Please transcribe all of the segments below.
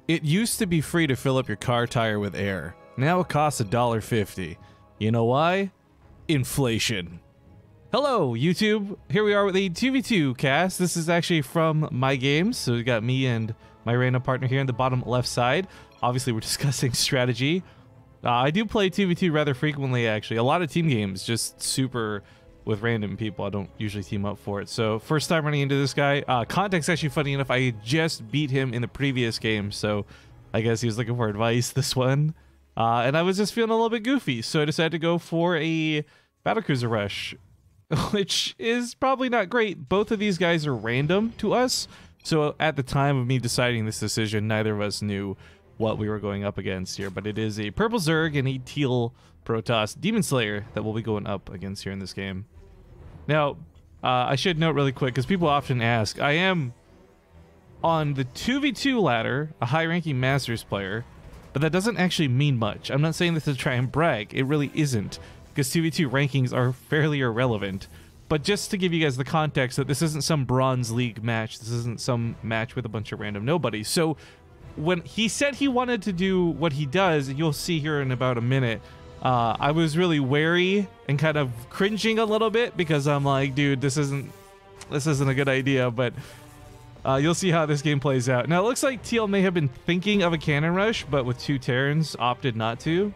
It used to be free to fill up your car tire with air. Now it costs $1.50. You know why? Inflation. Hello, YouTube. Here we are with a 2v2 cast. This is actually from my games. So we got me and my random partner here in the bottom left side. Obviously, we're discussing strategy. I do play 2v2 rather frequently, actually. A lot of team games, just super with random people. I don't usually team up for it. So first time running into this guy. Context, actually, funny enough, I just beat him in the previous game. So I guess he was looking for advice this one. And I was just feeling a little bit goofy. So I decided to go for a Battlecruiser rush, which is probably not great. Both of these guys are random to us. So at the time of me deciding this decision, neither of us knew what we were going up against here. But it is a purple Zerg and a teal Protoss Demon Slayer that we'll be going up against here in this game. Now, I should note really quick, because people often ask, I am on the 2v2 ladder, a high-ranking Masters player, but that doesn't actually mean much. I'm not saying this to try and brag. It really isn't, because 2v2 rankings are fairly irrelevant. But just to give you guys the context that this isn't some Bronze League match, this isn't some match with a bunch of random nobodies. So when he said he wanted to do what he does, you'll see here in about a minute, I was really wary and kind of cringing a little bit, because I'm like, dude, this isn't a good idea. But you'll see how this game plays out. Now, it looks like Teal may have been thinking of a cannon rush, but with 2 Terrans, opted not to.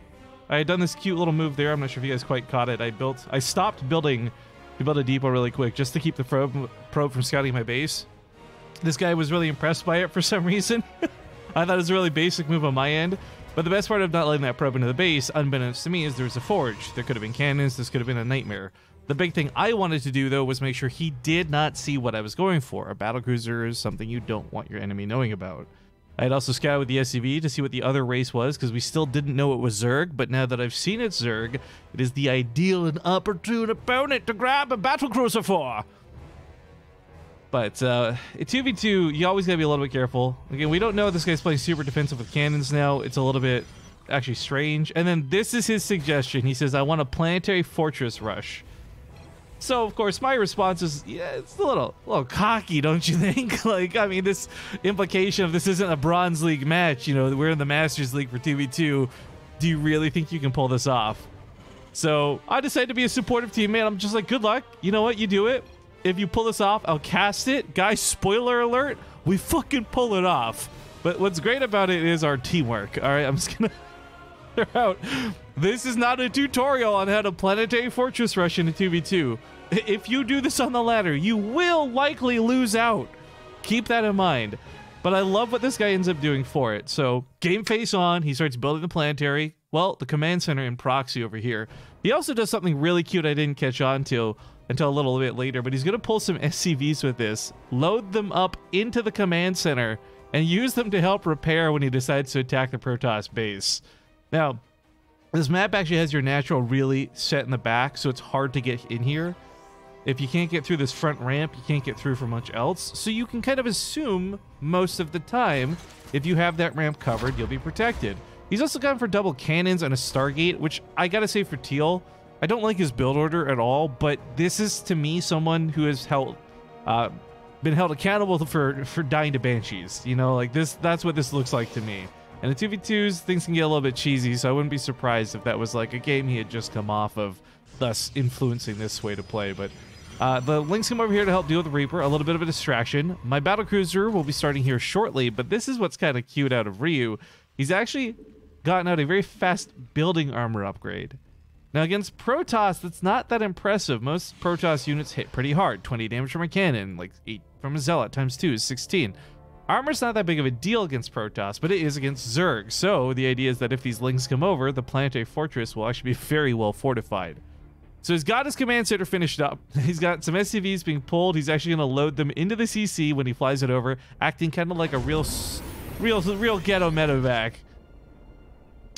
I had done this cute little move there. I'm not sure if you guys quite caught it. I stopped building to build a depot really quick just to keep the probe from scouting my base. This guy was really impressed by it for some reason. I thought it was a really basic move on my end. But the best part of not letting that probe into the base, unbeknownst to me, is there was a forge. There could have been cannons. This could have been a nightmare. The big thing I wanted to do, though, was make sure he did not see what I was going for. A battlecruiser is something you don't want your enemy knowing about. I had also scouted with the SCV to see what the other race was, because we still didn't know it was Zerg. But now that I've seen it's Zerg, it is the ideal and opportune opponent to grab a battlecruiser for. But at 2v2, you always gotta be a little bit careful. Again, we don't know if this guy's playing super defensive with cannons now. It's a little bit actually strange. And then this is his suggestion. He says, I want a planetary fortress rush. So, of course, my response is, yeah, it's a little cocky, don't you think? Like, I mean, this implication of this isn't a Bronze League match. You know, we're in the Masters League for 2v2. Do you really think you can pull this off? So I decided to be a supportive teammate. I'm just like, good luck. You know what? You do it. If you pull this off, I'll cast it. Guys, spoiler alert, we fucking pull it off. But what's great about it is our teamwork. All right, I'm just gonna throw out. This is not a tutorial on how to planetary fortress rush in a 2v2. If you do this on the ladder, you will likely lose out. Keep that in mind. But I love what this guy ends up doing for it. So game face on, he starts building the planetary. Well, the command center in proxy over here. He also does something really cute I didn't catch on to until a little bit later, but he's going to pull some SCVs with this, load them up into the command center, and use them to help repair when he decides to attack the Protoss base. Now, this map actually has your natural really set in the back, so it's hard to get in here. If you can't get through this front ramp, you can't get through for much else, so you can kind of assume most of the time, if you have that ramp covered, you'll be protected. He's also gone for double cannons and a Stargate, which I gotta say for Teal, I don't like his build order at all, but this is, to me, someone who has been held accountable for dying to Banshees. You know, like this, that's what this looks like to me. And the 2v2s, things can get a little bit cheesy, so I wouldn't be surprised if that was like a game he had just come off of, thus influencing this way to play. But the links come over here to help deal with the Reaper, a little bit of a distraction. My Battlecruiser will be starting here shortly, but this is what's kind of cute out of Ryu. He's actually gotten out a very fast building armor upgrade. Now, against Protoss, that's not that impressive. Most Protoss units hit pretty hard. 20 damage from a cannon, like 8 from a Zealot, times 2 is 16. Armor's not that big of a deal against Protoss, but it is against Zerg. So the idea is that if these links come over, the planetary fortress will actually be very well fortified. So he's got his command center finished up. He's got some SCVs being pulled. He's actually going to load them into the CC when he flies it over, acting kind of like a real ghetto medevac.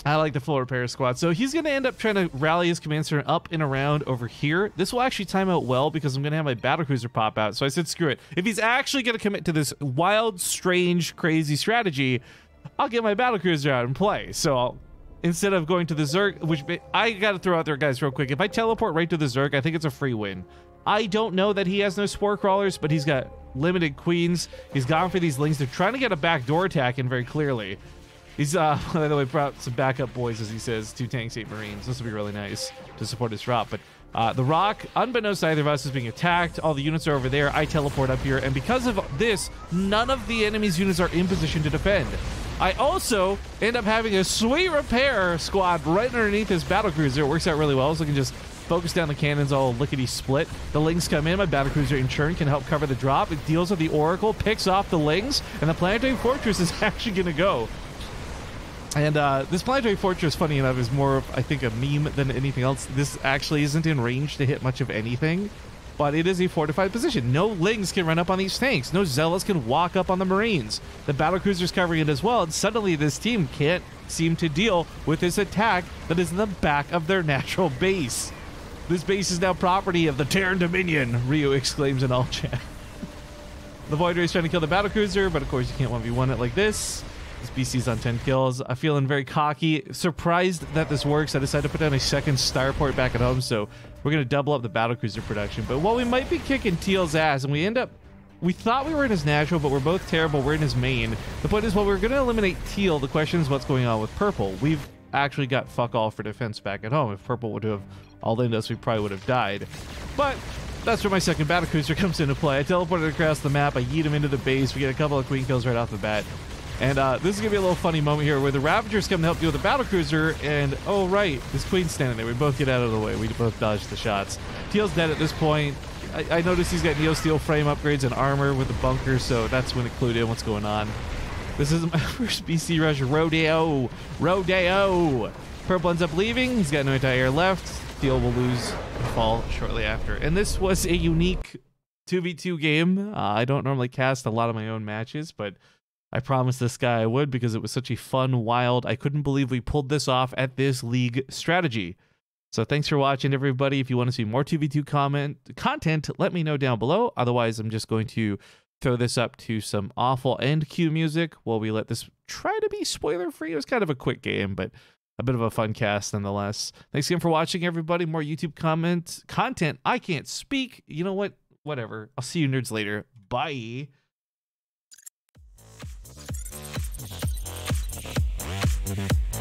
I like the full repair squad. So he's going to end up trying to rally his command center up and around over here. This will actually time out well because I'm going to have my Battlecruiser pop out. So I said, screw it. If he's actually going to commit to this wild, strange, crazy strategy, I'll get my Battlecruiser out and play. So instead of going to the Zerg, which I got to throw out there, guys, real quick. If I teleport right to the Zerg, I think it's a free win. I don't know that he has no spore crawlers, but he's got limited queens. He's gone for these lings. They're trying to get a backdoor attack in very clearly. He's, by the way, brought some backup boys, as he says, 2 tanks, 8 marines. This will be really nice to support his drop. But the rock, unbeknownst to either of us, is being attacked. All the units are over there. I teleport up here. And because of this, none of the enemy's units are in position to defend. I also end up having a sweet repair squad right underneath this battlecruiser. It works out really well, so I can just focus down the cannons all lickety-split. The lings come in. My battlecruiser in turn can help cover the drop. It deals with the oracle, picks off the lings, and the planetary fortress is actually going to go. And this planetary fortress, funny enough, is more of, I think, a meme than anything else. This actually isn't in range to hit much of anything, but it is a fortified position. No lings can run up on these tanks. No zealots can walk up on the marines. The battlecruiser's covering it as well, and suddenly this team can't seem to deal with this attack that is in the back of their natural base. This base is now property of the Terran Dominion, Ryu exclaims in all chat. The Void Ray is trying to kill the battlecruiser, but of course you can't 1v1 it like this. This BC's on 10 kills. I'm feeling very cocky. Surprised that this works. I decided to put down a second starport back at home, so we're going to double up the battlecruiser production. But while we might be kicking Teal's ass, and we thought we were in his natural, but we're both terrible. We're in his main. The point is, while we're going to eliminate Teal, the question is what's going on with Purple. We've actually got fuck all for defense back at home. If Purple would have all in us, we probably would have died. But that's where my second battlecruiser comes into play. I teleported across the map. I yeet him into the base. We get a couple of queen kills right off the bat. And this is going to be a little funny moment here where the Ravagers come to help deal with the battlecruiser, and oh right, this queen's standing there. We both get out of the way. We both dodge the shots. Teal's dead at this point. I noticed he's got Neo Steel frame upgrades and armor with the bunker, so that's when it clued in what's going on. This is my first BC Rush rodeo. Purple ends up leaving. He's got no anti-air left. Teal will lose and fall shortly after. And this was a unique 2v2 game. I don't normally cast a lot of my own matches, but I promised this guy I would because it was such a fun, wild, I couldn't believe we pulled this off at this league strategy. So thanks for watching, everybody. If you want to see more 2v2 content, let me know down below. Otherwise, I'm just going to throw this up to some awful end cue music while we let this try to be spoiler-free. It was kind of a quick game, but a bit of a fun cast nonetheless. Thanks again for watching, everybody. More YouTube content. I can't speak. You know what? Whatever. I'll see you nerds later. Bye. Mm-hmm.